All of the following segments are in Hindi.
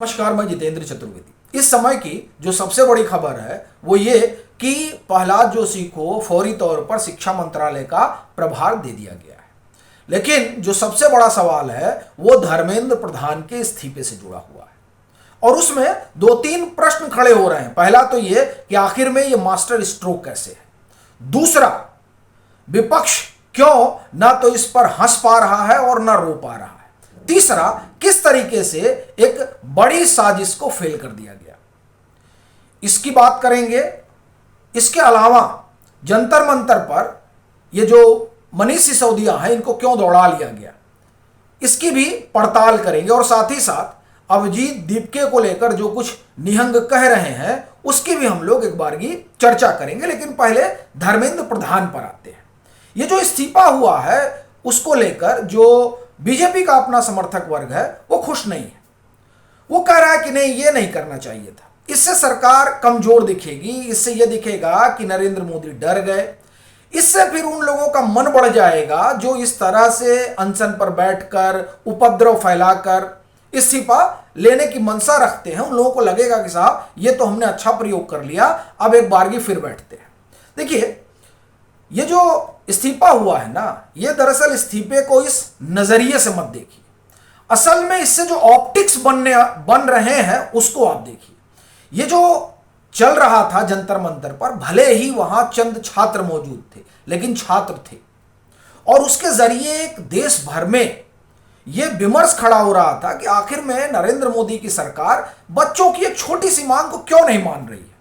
नमस्कार, मैं जितेंद्र चतुर्वेदी। इस समय की जो सबसे बड़ी खबर है वो ये कि प्रहलाद जोशी को फौरी तौर पर शिक्षा मंत्रालय का प्रभार दे दिया गया है। लेकिन जो सबसे बड़ा सवाल है वो धर्मेंद्र प्रधान के इस्तीफे से जुड़ा हुआ है और उसमें दो तीन प्रश्न खड़े हो रहे हैं। पहला तो ये कि आखिर में ये मास्टर स्ट्रोक कैसे है। दूसरा, विपक्ष क्यों ना तो इस पर हंस पा रहा है और ना रो पा रहा है। तीसरा, किस तरीके से एक बड़ी साजिश को फेल कर दिया गया, इसकी बात करेंगे। इसके अलावा जंतर मंतर पर ये जो मनीष सिसोदिया हैं इनको क्यों दौड़ा लिया गया, इसकी भी पड़ताल करेंगे। और साथ ही साथ अभिजीत दीपके को लेकर जो कुछ निहंग कह रहे हैं उसकी भी हम लोग एक बार की चर्चा करेंगे। लेकिन पहले धर्मेंद्र प्रधान पर आते हैं। ये जो इस्तीफा हुआ है उसको लेकर जो बीजेपी का अपना समर्थक वर्ग है वो खुश नहीं है। वो कह रहा है कि नहीं, ये नहीं करना चाहिए था, इससे सरकार कमजोर दिखेगी, इससे ये दिखेगा कि नरेंद्र मोदी डर गए, इससे फिर उन लोगों का मन बढ़ जाएगा जो इस तरह से अनशन पर बैठकर उपद्रव फैलाकर इस्तीफा लेने की मंशा रखते हैं। उन लोगों को लगेगा कि साहब ये तो हमने अच्छा प्रयोग कर लिया, अब एक बारगी फिर बैठते हैं। देखिए, ये जो इस्तीफा हुआ है ना, ये दरअसल इस्तीफे को इस नजरिए से मत देखिए। असल में इससे जो ऑप्टिक्स बन रहे हैं उसको आप देखिए। ये जो चल रहा था जंतर मंतर पर, भले ही वहां चंद छात्र मौजूद थे लेकिन छात्र थे, और उसके जरिए एक देश भर में यह विमर्श खड़ा हो रहा था कि आखिर में नरेंद्र मोदी की सरकार बच्चों की एक छोटी सी मांग को क्यों नहीं मान रही है।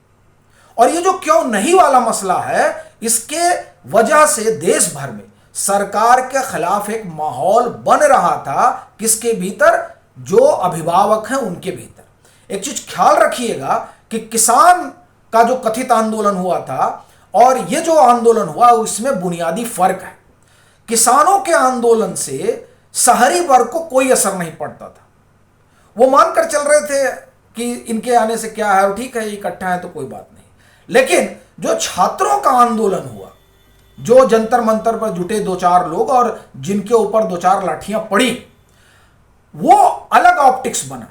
और ये जो क्यों नहीं वाला मसला है, इसके वजह से देश भर में सरकार के खिलाफ एक माहौल बन रहा था। किसके भीतर? जो अभिभावक हैं उनके भीतर। एक चीज ख्याल रखिएगा कि किसान का जो कथित आंदोलन हुआ था और ये जो आंदोलन हुआ उसमें बुनियादी फर्क है। किसानों के आंदोलन से शहरी वर्ग को कोई असर नहीं पड़ता था। वो मानकर चल रहे थे कि इनके आने से क्या है, ठीक है, इकट्ठा है तो कोई बात नहीं। लेकिन जो छात्रों का आंदोलन हुआ, जो जंतर मंतर पर जुटे दो चार लोग और जिनके ऊपर दो चार लाठियां पड़ी, वो अलग ऑप्टिक्स बना।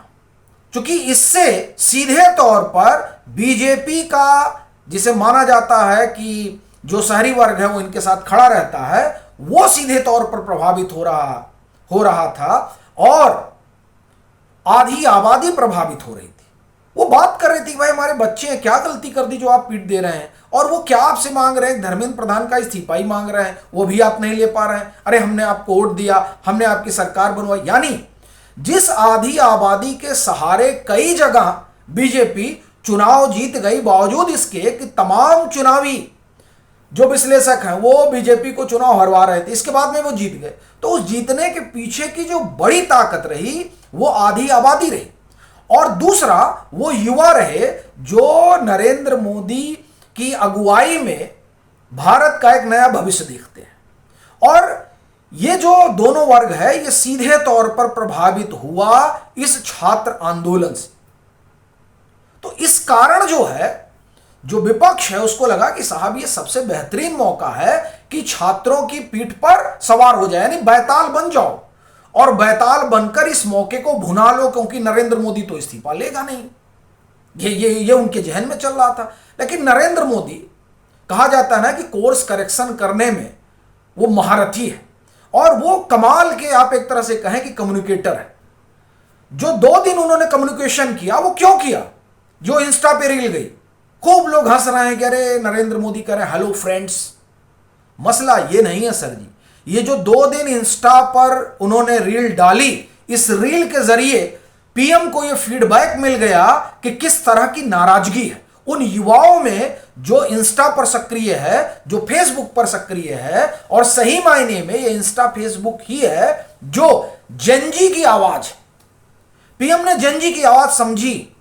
क्योंकि इससे सीधे तौर पर बीजेपी का, जिसे माना जाता है कि जो शहरी वर्ग है वो इनके साथ खड़ा रहता है, वो सीधे तौर पर प्रभावित हो रहा था और आधी आबादी प्रभावित हो रही थी। वो बात कर रही थी, भाई हमारे बच्चे हैं, क्या गलती कर दी जो आप पीट दे रहे हैं, और वो क्या आपसे मांग रहे हैं, धर्मेंद्र प्रधान का इस्तीफा ही मांग रहे हैं, वो भी आप नहीं ले पा रहे हैं। अरे हमने आपको वोट दिया, हमने आपकी सरकार बनवाई। यानी जिस आधी आबादी के सहारे कई जगह बीजेपी चुनाव जीत गई, बावजूद इसके कि तमाम चुनावी जो विश्लेषक हैं वो बीजेपी को चुनाव हरवा रहे थे, इसके बाद में वो जीत गए। तो उस जीतने के पीछे की जो बड़ी ताकत रही वो आधी आबादी रही, और दूसरा वो युवा रहे जो नरेंद्र मोदी की अगुवाई में भारत का एक नया भविष्य देखते हैं। और ये जो दोनों वर्ग है ये सीधे तौर पर प्रभावित हुआ इस छात्र आंदोलन से। तो इस कारण जो है, जो विपक्ष है उसको लगा कि साहब ये सबसे बेहतरीन मौका है कि छात्रों की पीठ पर सवार हो जाए, यानी बैताल बन जाओ और बैताल बनकर इस मौके को भुना लो, क्योंकि नरेंद्र मोदी तो इस्तीफा लेगा नहीं। ये उनके जहन में चल रहा था। लेकिन नरेंद्र मोदी, कहा जाता है ना कि कोर्स करेक्शन करने में वो महारथी है, और वो कमाल के, आप एक तरह से कहें कि कम्युनिकेटर है। जो 2 दिन उन्होंने कम्युनिकेशन किया, वो क्यों किया? जो इंस्टा पे रील गई, खूब लोग हंस रहे हैं कि अरे नरेंद्र मोदी कह रहे हैं हेलो फ्रेंड्स। मसला ये नहीं है सर जी, ये जो 2 दिन इंस्टा पर उन्होंने रील डाली, इस रील के जरिए पीएम को ये फीडबैक मिल गया कि किस तरह की नाराजगी है उन युवाओं में जो इंस्टा पर सक्रिय है, जो फेसबुक पर सक्रिय है। और सही मायने में ये इंस्टा फेसबुक ही है जो जेनजी की आवाज, पीएम ने जेनजी की आवाज समझी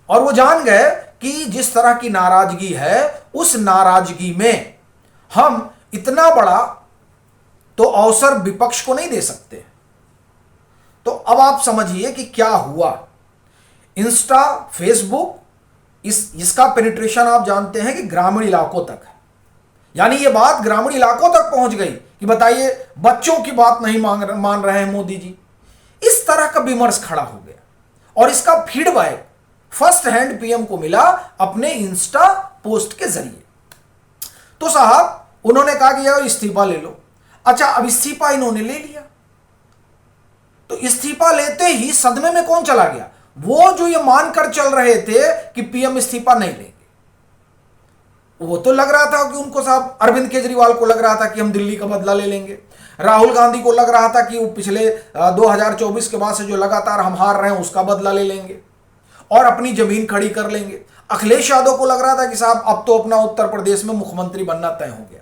और वो जान गए कि जिस तरह की नाराजगी है, उस नाराजगी में हम इतना बड़ा तो अवसर विपक्ष को नहीं दे सकते। तो अब आप समझिए कि क्या हुआ। इंस्टा, फेसबुक, इसका पेनिट्रेशन आप जानते हैं कि ग्रामीण इलाकों तक है। यानी ये बात ग्रामीण इलाकों तक पहुंच गई कि बताइए बच्चों की बात नहीं मान रहे हैं मोदी जी। इस तरह का विमर्श खड़ा हो गया और इसका फीडबैक फर्स्ट हैंड पीएम को मिला अपने इंस्टा पोस्ट के जरिए। तो साहब उन्होंने कहा कि यार इस्तीफा ले लो। अच्छा, अब इस्तीफा इन्होंने ले लिया, तो इस्तीफा लेते ही सदमे में कौन चला गया? वो जो ये मानकर चल रहे थे कि पीएम इस्तीफा नहीं लेंगे। वो तो लग रहा था कि उनको साहब अरविंद केजरीवाल को लग रहा था कि हम दिल्ली का बदला ले लेंगे, राहुल गांधी को लग रहा था कि वो पिछले 2024 के बाद से जो लगातार हम हार रहे हैं उसका बदला ले लेंगे और अपनी जमीन खड़ी कर लेंगे। अखिलेश यादव को लग रहा था कि साहब अब तो अपना उत्तर प्रदेश में मुख्यमंत्री बनना तय हो गया।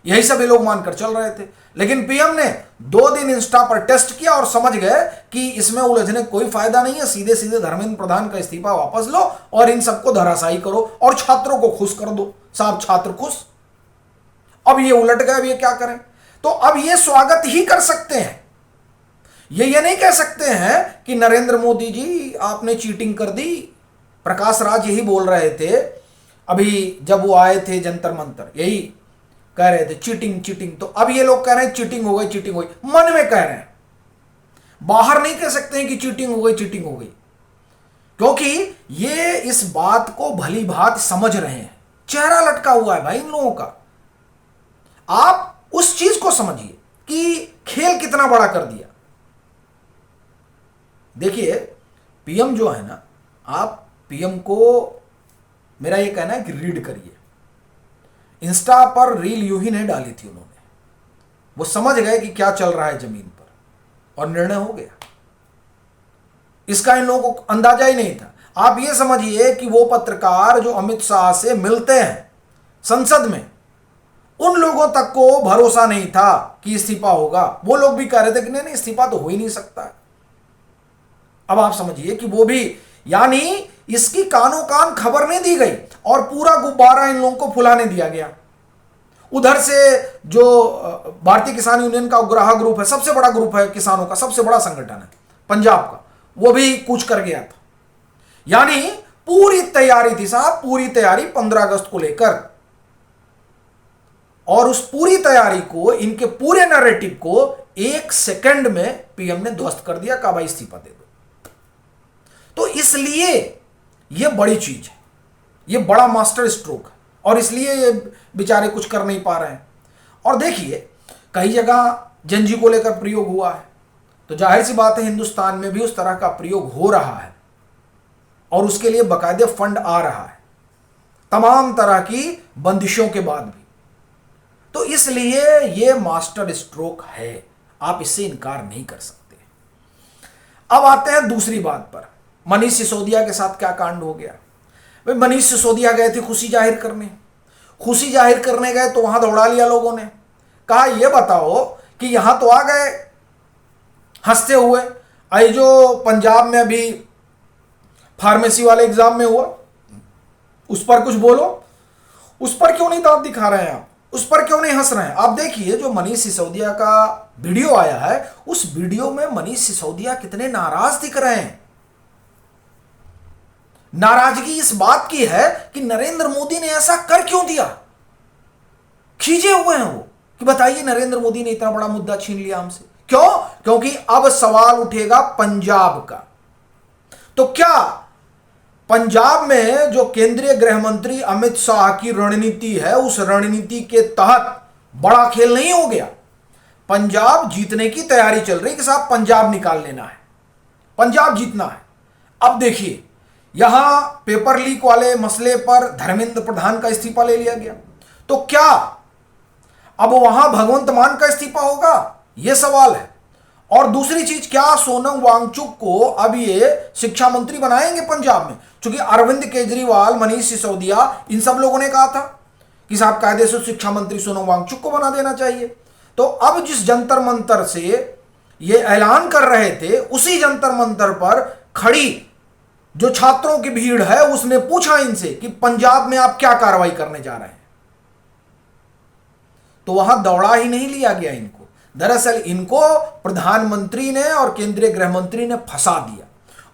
यही सब ये लोग मानकर चल रहे थे। लेकिन पीएम ने 2 दिन इंस्टा पर टेस्ट किया और समझ गए कि इसमें उलझने कोई फायदा नहीं है, सीधे सीधे धर्मेंद्र प्रधान का इस्तीफा वापस लो और इन सबको धराशायी करो और छात्रों को खुश कर दो। साहब छात्र खुश। अब ये उलट गए, अब ये क्या करें? तो अब ये स्वागत ही कर सकते हैं। ये नहीं कह सकते हैं कि नरेंद्र मोदी जी आपने चीटिंग कर दी। प्रकाश राज यही बोल रहे थे अभी जब वो आए थे जंतर मंतर, यही कह रहे थे चीटिंग चीटिंग। तो अब ये लोग कह रहे हैं चीटिंग हो गई, चीटिंग हो गई। मन में कह रहे हैं, बाहर नहीं कह सकते हैं कि चीटिंग हो गई, चीटिंग हो गई, क्योंकि ये इस बात को भली भांति समझ रहे हैं। चेहरा लटका हुआ है भाई इन लोगों का। आप उस चीज को समझिए कि खेल कितना बड़ा कर दिया। देखिए पीएम जो है ना, आप पीएम को मेरा ये कहना है कि रीड करिए। इंस्टा पर रील यूं ही नहीं डाली थी उन्होंने, वो समझ गए कि क्या चल रहा है जमीन पर और निर्णय हो गया। इसका इन लोगों को अंदाजा ही नहीं था। आप ये समझिए कि वो पत्रकार जो अमित शाह से मिलते हैं संसद में, उन लोगों तक को भरोसा नहीं था कि इस्तीफा होगा। वो लोग भी कह रहे थे कि नहीं इस्तीफा तो हो ही नहीं सकता है। अब आप समझिए कि वो भी, यानी इसकी कानों कान खबर नहीं दी गई और पूरा गुब्बारा इन लोगों को फुलाने दिया गया। उधर से जो भारतीय किसान यूनियन का उग्राह ग्रुप है, सबसे बड़ा ग्रुप है किसानों का, सबसे बड़ा संगठन है पंजाब का, वो भी कूच कर गया था। यानी पूरी तैयारी थी साहब, पूरी तैयारी 15 अगस्त को लेकर, और उस पूरी तैयारी को, इनके पूरे नैरेटिव को 1 सेकंड में पीएम ने ध्वस्त कर दिया। कहा भाई इस्तीफा दे दो। तो इसलिए यह बड़ी चीज है, यह बड़ा मास्टर स्ट्रोक है और इसलिए ये बेचारे कुछ कर नहीं पा रहे हैं। और देखिए कई जगह जंजी को लेकर प्रयोग हुआ है, तो जाहिर सी बात है हिंदुस्तान में भी उस तरह का प्रयोग हो रहा है और उसके लिए बाकायदे फंड आ रहा है, तमाम तरह की बंदिशों के बाद भी। तो इसलिए यह मास्टर स्ट्रोक है, आप इससे इनकार नहीं कर सकते। अब आते हैं दूसरी बात पर। मनीष सिसोदिया के साथ क्या कांड हो गया। भाई मनीष सिसोदिया गए थे खुशी जाहिर करने, खुशी जाहिर करने गए तो वहां दौड़ा लिया लोगों ने। कहा ये बताओ कि यहां तो आ गए हंसते हुए, आई जो पंजाब में अभी फार्मेसी वाले एग्जाम में हुआ उस पर कुछ बोलो, उस पर क्यों नहीं दांत दिखा रहे हैं आप, उस पर क्यों नहीं हंस रहे हैं। आप देखिए जो मनीष सिसोदिया का वीडियो आया है, उस वीडियो में मनीष सिसोदिया कितने नाराज दिख रहे हैं। नाराजगी इस बात की है कि नरेंद्र मोदी ने ऐसा कर क्यों दिया। खींचे हुए हैं वो कि बताइए नरेंद्र मोदी ने इतना बड़ा मुद्दा छीन लिया हमसे, क्यों? क्योंकि अब सवाल उठेगा पंजाब का। तो क्या पंजाब में जो केंद्रीय गृह मंत्री अमित शाह की रणनीति है, उस रणनीति के तहत बड़ा खेल नहीं हो गया? पंजाब जीतने की तैयारी चल रही कि साहब पंजाब निकाल लेना है, पंजाब जीतना है। अब देखिए यहां पेपर लीक वाले मसले पर धर्मेंद्र प्रधान का इस्तीफा ले लिया गया, तो क्या अब वहां भगवंत मान का इस्तीफा होगा, यह सवाल है। और दूसरी चीज, क्या सोनम वांगचुक को अब ये शिक्षा मंत्री बनाएंगे पंजाब में? क्योंकि अरविंद केजरीवाल, मनीष सिसोदिया, इन सब लोगों ने कहा था कि साहब कायदे से शिक्षा मंत्री सोनम वांगचुक को बना देना चाहिए। तो अब जिस जंतर मंतर से ये ऐलान कर रहे थे, उसी जंतर मंतर पर खड़ी जो छात्रों की भीड़ है उसने पूछा इनसे कि पंजाब में आप क्या कार्रवाई करने जा रहे हैं, तो वहां दौड़ा ही नहीं लिया गया इनको। दरअसल इनको प्रधानमंत्री ने और केंद्रीय गृह मंत्री ने फंसा दिया,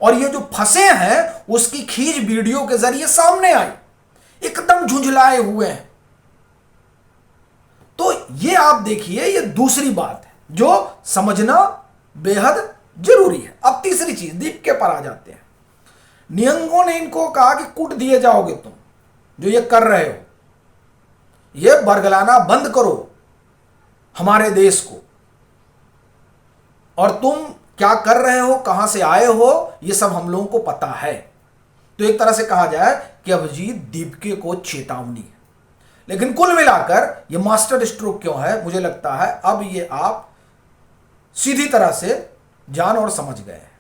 और ये जो फंसे हैं उसकी खींच वीडियो के जरिए सामने आई, एकदम झुंझलाए हुए हैं। तो ये आप देखिए, ये दूसरी बात है जो समझना बेहद जरूरी है। अब तीसरी चीज, दीपिके पर आ जाते हैं। निहंगों ने इनको कहा कि कूट दिए जाओगे तुम, जो ये कर रहे हो, ये बरगलाना बंद करो हमारे देश को, और तुम क्या कर रहे हो, कहां से आए हो, ये सब हम लोगों को पता है। तो एक तरह से कहा जाए कि अभिजीत दीपिके को चेतावनी है। लेकिन कुल मिलाकर ये मास्टर स्ट्रोक क्यों है, मुझे लगता है अब ये आप सीधी तरह से जान और समझ गए हैं।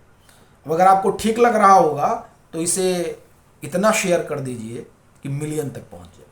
अब अगर आपको ठीक लग रहा होगा तो इसे इतना शेयर कर दीजिए कि मिलियन तक पहुंच जाए।